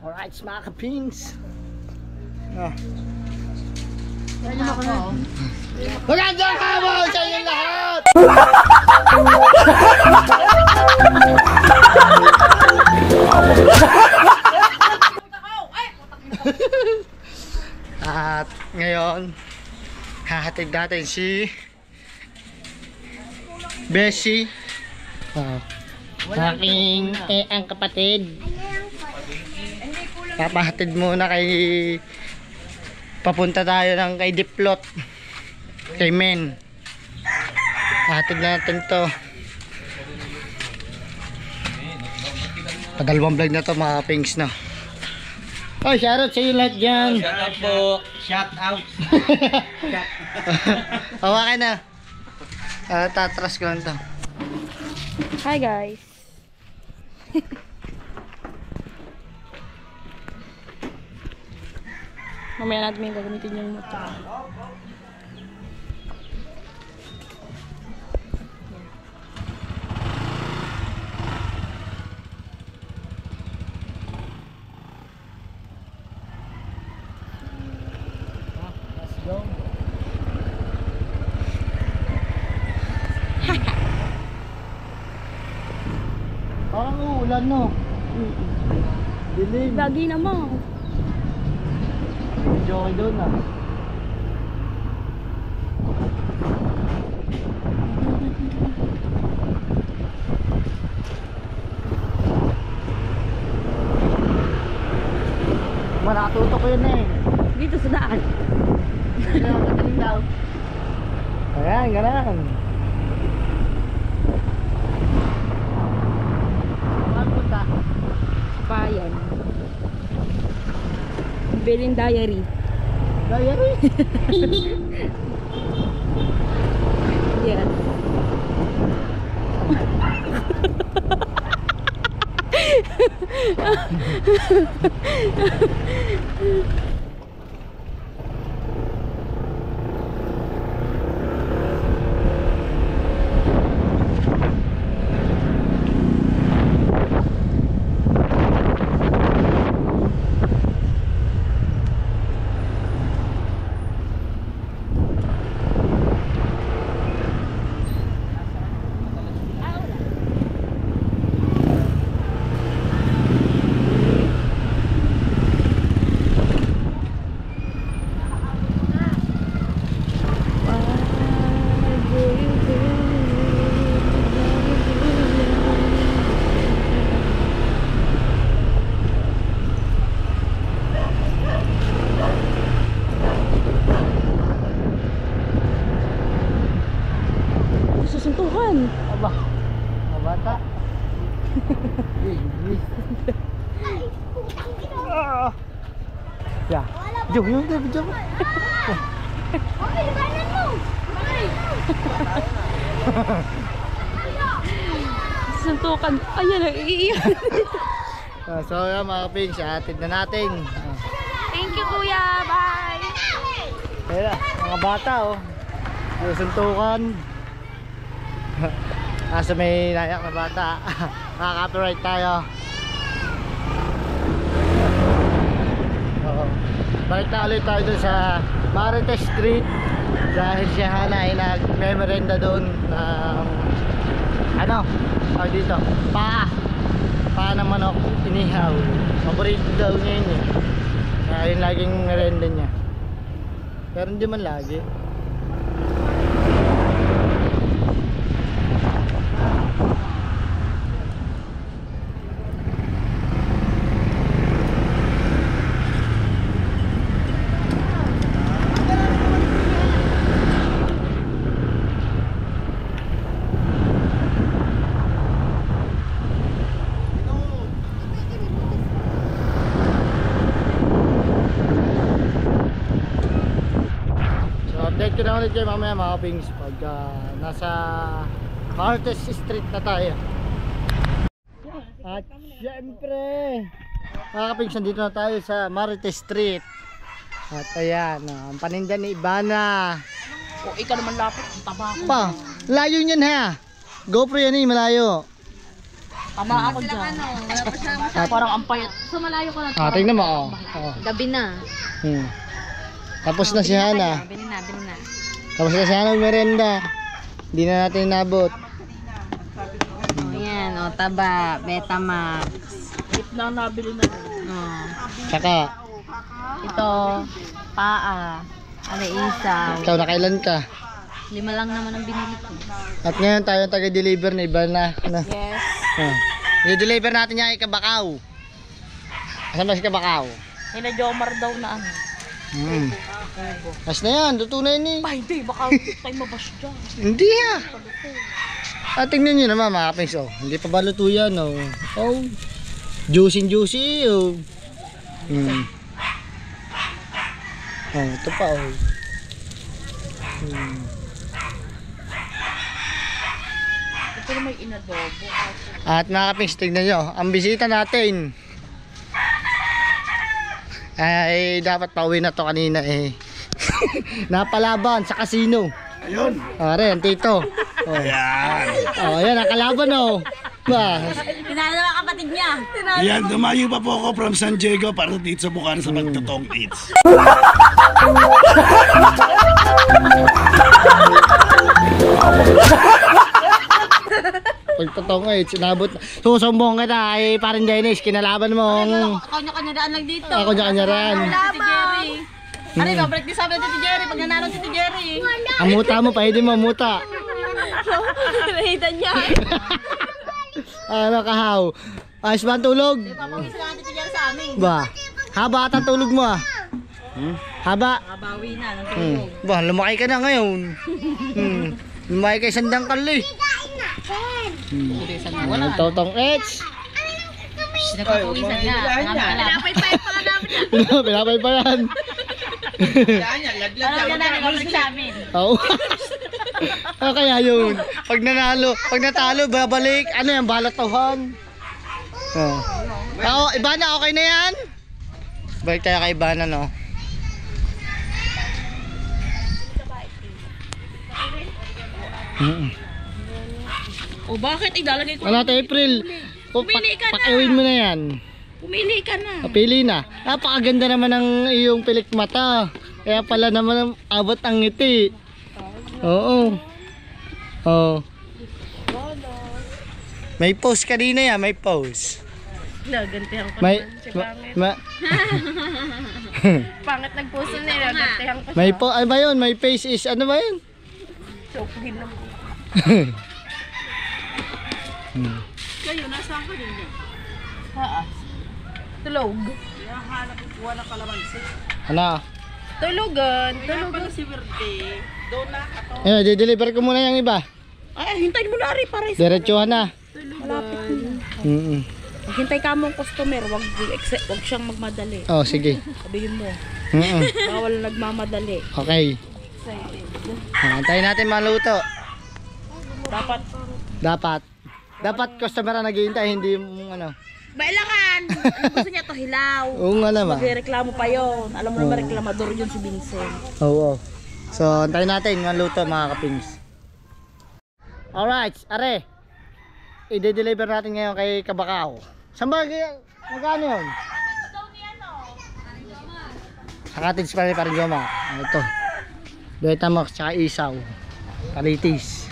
Alright, mga kapings. Magandang hapon sa inyo lahat! At ngayon, hahatid natin si Beshi, aking ang kapatid. Papahatid muna kay, papunta tayo ng kay Diplot, kay Men. Hahatid natin to. Padalawang vlog na to mga kapings na. Oh, shoutout sa iyo lahat dyan. Shoutout po. Shout out. Hawakan na. Tatras ko lang to. Hi guys. Mamaya natin may gagamitin yung motor. Let's go. Parang uulan no. Dilim. Lagi naman. Medyo okay doon ah. Nakatutok yun eh. Dito sa daan. Ayan, ganun. Saan punta? Bayan. Bilin Diary. Diary? Yes. Susuntukan. Aba, mga bata. Ya, jom yung jom. Susuntukan. Ayan, iiyak. So yan mga kapings, atid na natin. Thank you kuya. Bye. Kaya mga bata oh. Suntukan. Asa may nayak na bata. Makaka-copyright tayo. Balik na ulit tayo dun sa Marites Street. Dahil si Hana ay nag-memerenda doon ano? Dito, paa ng manok, inihaw. Paborito daw niya yun eh. Yun laging merenda niya. Pero hindi man lagi. Update ko na ulit kayo mamaya mga kapings pag nasa Marites Street na tayo. At syempre mga kapings, nandito na tayo sa Marites Street. At ayan, ang paninda ni Ivana. O, ikaw naman lapit. Ang taba ako. Pa, layo niyan ha. GoPro yan eh, malayo. Tama ako dyan. Parang ang payat. Sa malayo ko na. Tingnan mo, oh. Oh. Gabi na. Tapos na si Hana. Bili na. Tapos na si Hana merenda. Hindi na natin inabot. Oh, yan. O, taba. Betamax. Na nabili na. Oh. Tsaka, Ito. Paa. Alaisa. ikaw nakailan ka? 5 lang naman ang binili ko. At ngayon tayo ang taga-deliver na iba na. Yes. I-deliver natin niya kay Kabakaw. Asan ba si Kabakaw? Hina Jomar daw na ano. As na yan, luto na yun eh. Ba, hindi. Baka tayo mabash dyan. Hindi ah. Tingnan nyo naman mga kapings, oh. Hindi pa ba luto yan, oh. Oh. Juicy, oh. Oh, ito pa, oh. Ito na may inadobo. At mga kapings, tignan nyo, ang bisita natin ay dapat pauwi na to kanina eh. Napalaban sa casino. Ayun. Are, ang tito. Oh. Ayan. Oh, ayan ang kalaban, oh. Ba, Tinalo na kapatid niya. Ayan, dumayo pa po ako from San Diego para dito sa Bukana sa Pagtotong Eats. pagtotoo nga eh, sinabot. Susumbong kita ay parang Dennis, kinalaban mo. Kanya-kanya daan lang dito. Ako kanya ran. Titi Jerry. Ano yung babalik din sabi ng Titi Jerry pag nanalo si Titi Jerry. Ang muta mo, pwede mo muta. Nahitan niya. Ano kahaw? Ayos ba ang tulog? Papawis lang ang Titi Jerry sa amin. Ba? Haba at ang tulog mo ah. Haba. Kabawi na ng Hmm. Ba, lumaki ka na ngayon. Lumaki ka isang dangkal eh. Ang totong Eds. Nagpapawisan na. Pinapay-pay pa nga namin. Pinapay pa yan. Alam ka namin, babalik sa amin. Oo. Ano kaya yun? Pag natalo, babalik. Ano yan, balatohan? Oo, Ibana, okay na yan? Balik tayo kay Ibana, no? O bakit ilalagay ko? Ano, April? Pumili ka na. Pakiwin mo na yan. Pumili ka na. Pili na. Napakaganda naman ng iyong pilik mata. Kaya pala naman abot ang ngiti. Oo. Oo. May post kanina yan, may post. Nagantihan ko May naman si Pangit. Pangit nagpuso na yun. Nagantihan ko may po ay ba yun? May face is ano ba yun? Chokuhin lang po. Kayo, nasaan ka din yan? Tulog. Hanap ko wala kalamansi. Ano? Tulugan. Tulugan si Verde. Doon na ako. Ayun, di-deliver ko muna yung iba. Ay, hintayin mo na rin para sa Diretsuhan na. malapit na. Hintay ka mong customer, wag siyang magmadali. Oh, sige. Sabihin mo, Mm-mm. bawal nagmamadali. Okay. Antayin natin maluto. Dapat customer na naghihintay, hindi yung ano. Bailangan! Ano gusto niya to? Hilaw. Oo nga naman. Magreklamo pa yon. Alam mo naman, reklamador yun si Vincent. Oo. So, antayin natin maluto mga kapings. Alright, are. I-deliver natin ngayon kay Kabakaw. Saan ba? Magkano yun? Sa cottage pa rin Joma. Ito. Betamax tsaka isaw. Kalitis.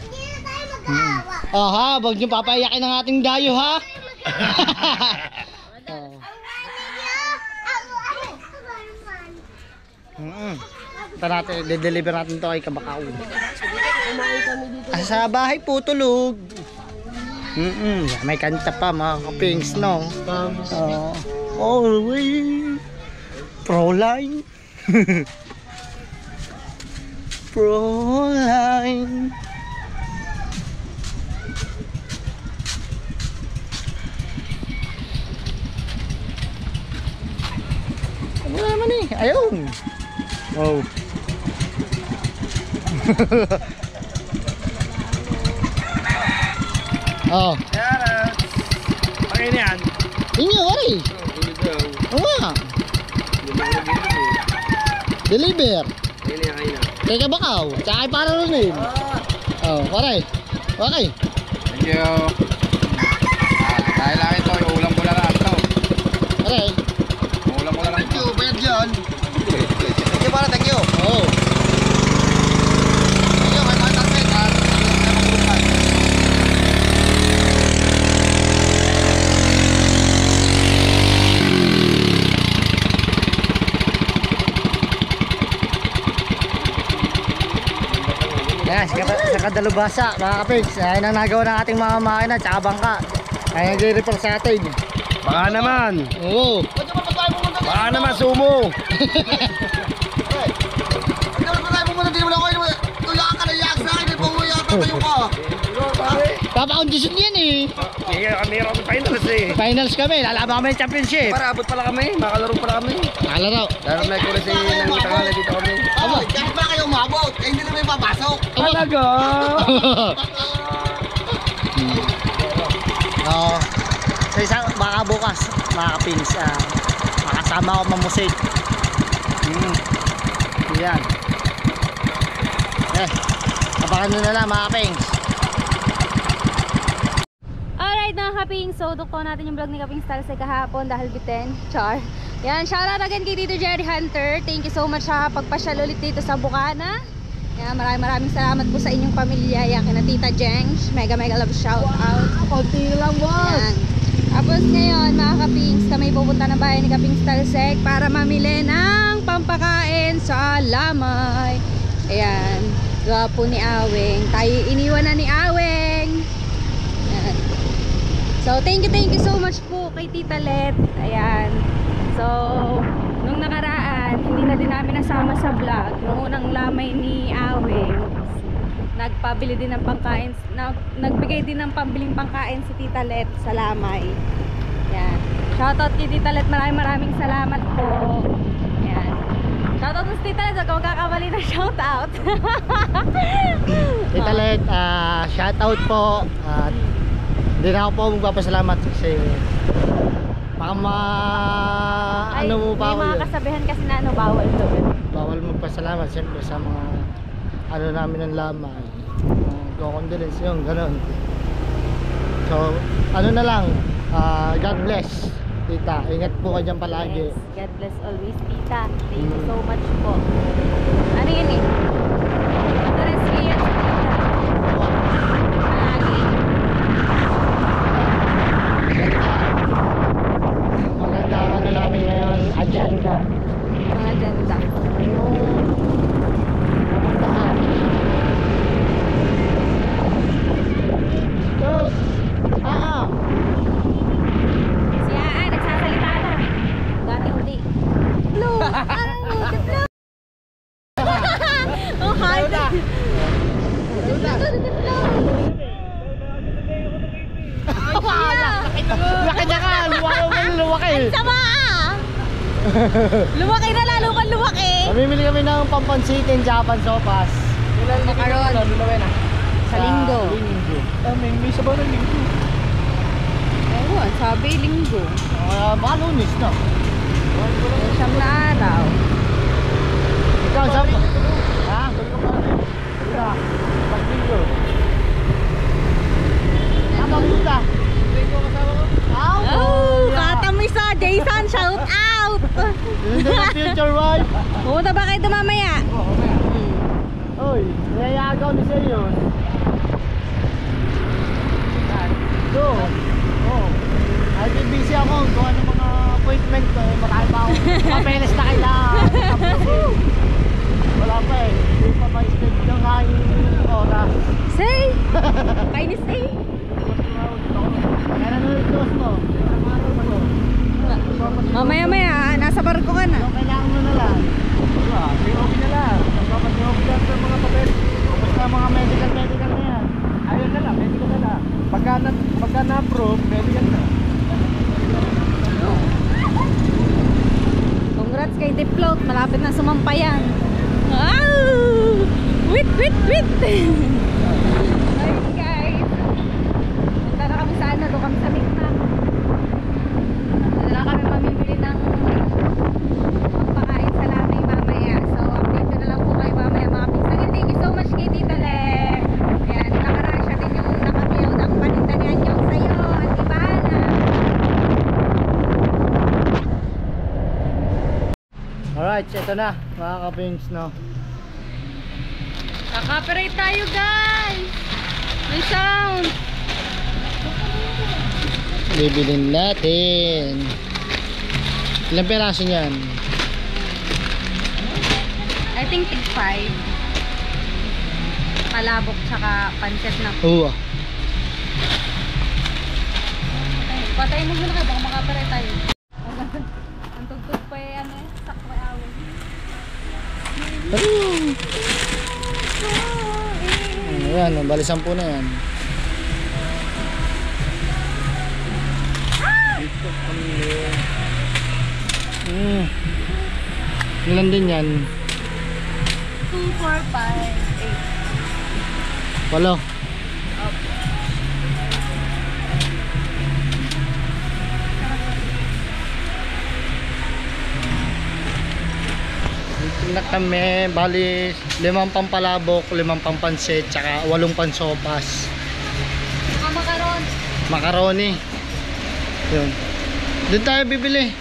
Oh ha, huwag nyo papayakin ang ating dayo ha. Ito natin, de-deliver natin to kay Kabakaw. Sa bahay po tulog. May kanta pa mga kapings, no? Always Proline. Proline. Ano naman eh? Ayun. Oh. Oh. Okay na yan. Inyo, ori. Oo nga. Deliver. Kay Kabakaw. Tsaka kay para rin eh. Oh, pare. Okay. Thank you. Dahil lang ito, yung ulam ko na lang ito. nakadalubasa, mga kapigs. Ayan ang nagawa ng ating mga makina, tsaka bangka. Ayan nag-repair sa atin. Baka naman. Oo. Baka naman, sumo. Papa-condition yan eh. Meron kami finals eh. Finals kami, lalaban kami ng championship. Para abot pala kami, makalaro pala kami. Nakalaro. Dahil may kulis eh, nang tangalan dito kami. Aba. Kahit ba kayo umabot, eh, hindi na may papasok. Talaga? Oo. So isang baka bukas, mga kapins, makasama ako mamusik. Yan. Abangan nyo na lang mga kapins. Alright mga kaping, so dukto natin yung vlog ni Kaping Stalse kahapon dahil biten, char. Yan, shoutout again kay Tito Jerry Hunter. Thank you so much sa pagpasyal ulit dito sa Bukana. Yan, maraming salamat po sa inyong pamilya. Yan, kina Tita Jengs, mega love shoutout. Konti lang boss. Yan. Tapos ngayon mga kapings, kami pupunta na bahay ni Kaping Stalsek para mamili ng pampakain sa Lamay. Ayan, gwapo ni Aweng. Tayo iniwan na ni Aweng. Ayan. So thank you so much po kay Tita Let. Ayan. So nung nakaraan, hindi na din namin nasama sa vlog. Nung unang lamay ni Aweng, nagpabili din ng pangkain, nagbigay din ng pambiling pangkain si Tita Let sa Lamay. Yan. Shoutout kay Tita Let, maraming salamat po. Yan. Shoutout sa Tita Let, huwag ka magkakamali na shoutout. Tita Let, shoutout po. Hindi na ako po magpapasalamat kasi baka ano mo pa ako may mga yun. kasabihan kasi na ano, bawal to. Bawal magpasalamat siyempre sa mga ano namin ng Lamay. Condolence yung ganun. So ano na lang, God bless Tita, ingat po kayo dyan palagi. Yes. God bless always, Tita. Thank you so much po. Ano yun eh? Address ko yan sa Tita. Palagi. Maganda ano namin ngayon, agenda. Mga ganda. Si Aa, nagsasalita na. Dati uli. Hello! Hello! Oh, hi! Laki na ka! Luwaki! Sama ah! Lumaki na lalo kang lumaki! Mamimili kami ng pampansitin Japan sopas. Makaron. Sa linggo. May sabaw ng linggo. Ewan, sabi linggo. Baka Lunes na. Siyam na araw. Ikaw, saan pa? Ha? Ika. Pag-linggo. Tama mo ka. Oh, katamis sa Jason, shout out! Yun din ang future wife. Pumunta ba kayo mamaya? Uy, nayayagaw ni siya yun. Do. Oh. Ay, busy ako. Gawa ng mga appointment ko. Marami pa ako. Papeles na kailangan. Wala pa eh. Hindi pa ma-schedule ng aking oras. Say! Kainis eh! Kaya nanonood mo. Mamaya-maya, nasa barko ka na. Ano kailangan mo na lang? Diba? COP na lang. Nagpapag-COP lang sa mga papel. Tapos na mga medical na yan. Ayun na lang, medical na lang. Pagka na-approve, medical na. Congrats kay Diplot, malapit na sumampayan. Wow! Wait! Ayun guys. Punta na kami sa ano, doon kami sa Mikmak. Doon na kami mamimili ng pagpakain sa Lamay mamaya. So update ko na lang po kayo mamaya mga pinsan. Thank you so much kay Tita Le. Ayan, nakaraan siya din yung nakakiyaw ng panindagan yung sayo at ibana. Alright, ito na mga kapings, no? Kaka-operate tayo guys! May sound! Bibilin natin. Ilang peraso niyan? I think tig 5. 5 palabok tsaka pancit na. Oo. Patayin mo muna kayo, baka makapare tayo. Ang tugtog pa eh, ano eh, sakto kay awin. Ayan, bali 10 na yan. Ilan din yan? 2, 4, 5, 8. Walo. Dito na kami, bali 5 pampalabok, 5 pampansit, tsaka 8 pansopas. Saka makaron. Macaroni. Yun. Doon tayo bibili.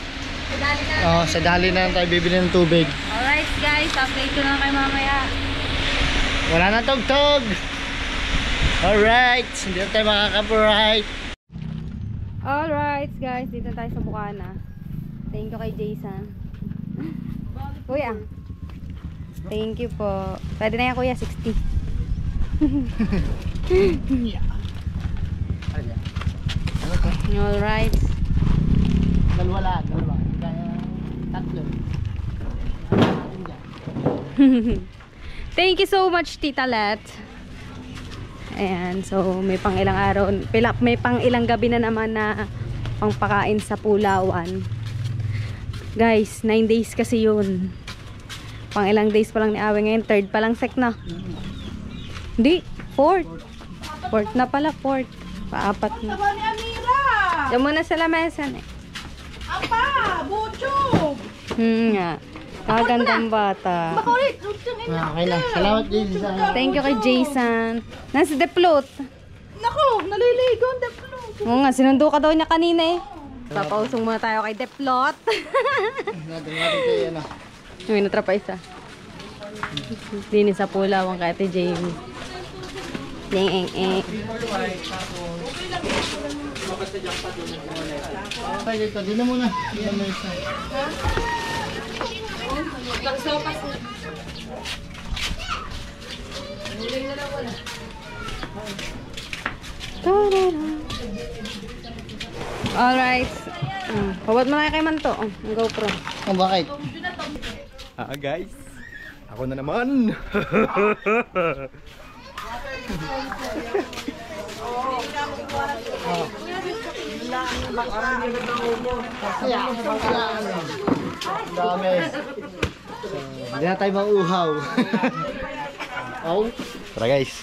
Sadali na. Oh, sa dali na lang tayo bibili ng tubig. Alright guys, update ko na kayo mamaya. Wala na tugtog. Alright, hindi na tayo makaka-bright. Alright guys, dito tayo sa Bukana. Thank you kay Jason. Kuya. Thank you po. Pwede na yan kuya, 60. Alright. Dalawa lang, dalawa. Kaya tatlo. Thank you so much Tita Let. Ayan, so may pang ilang araw, may pang ilang gabi na naman na pangpakain sa Pulawan. Guys, 9 days kasi yun. Pang ilang days pa lang ni Awe ngayon, 3rd pa lang sek na. Hindi, 4th. 4th na pala, 4th. Paapat na. Diyan muna sa lamesan eh. Apa, bucho. Nga. Kagandang bata. Okay lang. Salamat din sa... Thank you kay Jason. Nasa Deplot. Naku, naliligo ang deplo. Oo nga, sinundo ka daw niya kanina eh. Papausong muna tayo kay Deplot. Natin kayo ano. May natrapa isa. Dini sa Pulawan kay Ate Jamie. Okay, dito. Di na muna. Di na muna isa. Alright. Pabot mo na kay Manto. Ang GoPro. Oh, bakit? Guys, ako na naman. Dami. Hindi na tayo mauuhaw. Oh. Tara guys.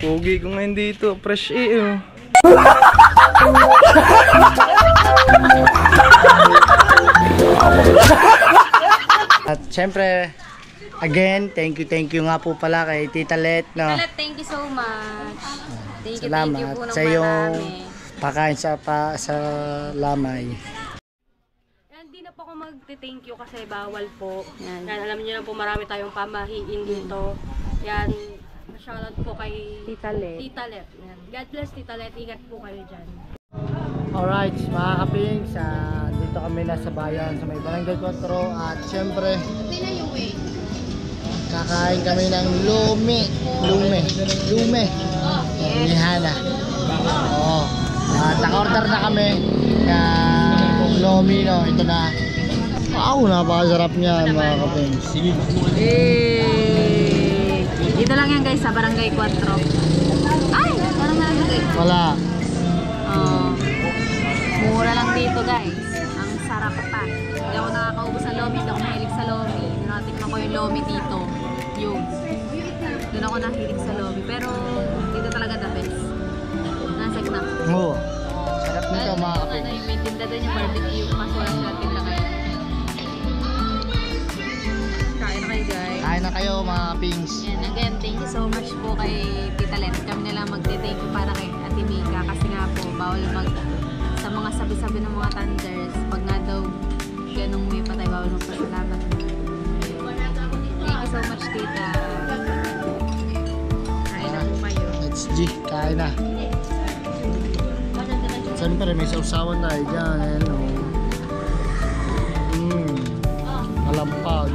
Pogi ko ngayon dito, fresh air. At syempre, again, thank you nga po pala kay Tita Let, no? Thank you so much. Thank you Salamat po ng sa iyong marami. pakain sa lamay. Hindi na po ako magte-thank you kasi bawal po. Yan. Yan, alam niyo na po marami tayong pamahiin dito. Yan, shoutout po kay Tita Let. Tita Let. Yan. God bless Tita Let. Ingat po kayo dyan. Alright, mga kapings, dito kami na sa bayan sa may Barangay 4 at syempre kakain kami ng lume. Ni Hana. Oo. At naka-order na kami ng lomi, no? Ito na. Wow, napakasarap niyan mga kapings. Dito lang yan guys sa Barangay 4. Ay! Parang nalagay. Wala. Mura lang dito guys. Ang sarap pa. Hindi ako nakakaubos sa lomi. Hindi ako mahilig sa lomi. Natikman ko yung lomi dito. Yung. Doon ako nahilig sa lomi. Pero dito talaga the best. Nasag na. Oo. Sarap nito mga kapings. Yung may tinda doon yung barbecue. Mas wala sila tinda kayo. Kain na kayo guys. Kain na kayo mga kapings. And again, thank you so much po kay Tita Let. Kami na lang magte-thank you para kay Ate Mika. Kasi nga po, bawal sa mga sabi-sabi ng mga thunders. Pag nga daw ganong way pa tayo, bawal magpasalamat. Thank you so much, Tita. Kain na po kayo. Let's G, kain na. Siyempre may sausawan tayo dyan. Ayan o. Lampag.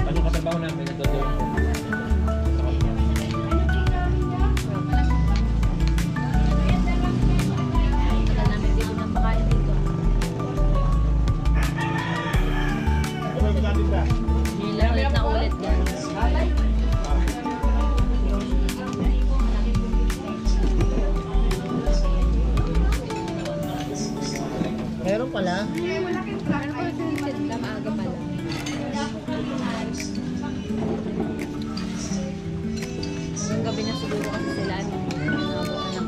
Anong katrabaho namin na doon? Ulit na ulit guys. Meron pala. Maaga pala. Hanggang gabi na siguro kasi sila nanabutan ng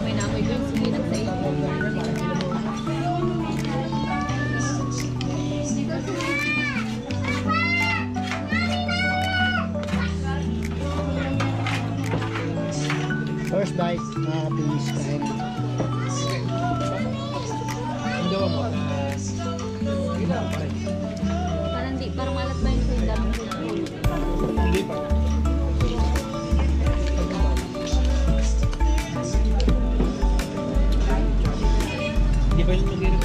may namoy ko yung sumilag sa iyo. First bite, mga kapingis kain. Parang di, parang malat ba yung sa dami? Hindi pa. Hindi pa yung mag-irit.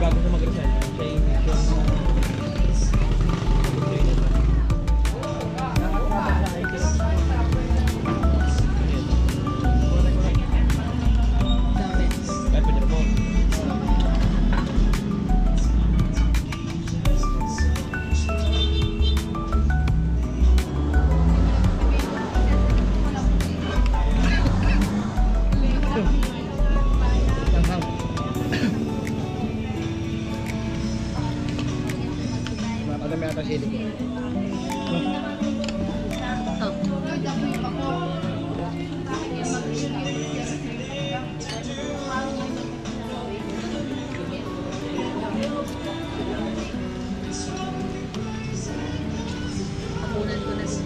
Bago na mag-irit. Siya yung Madami ata sili. Kapunan ko na siya.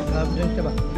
Grabe din siya ba?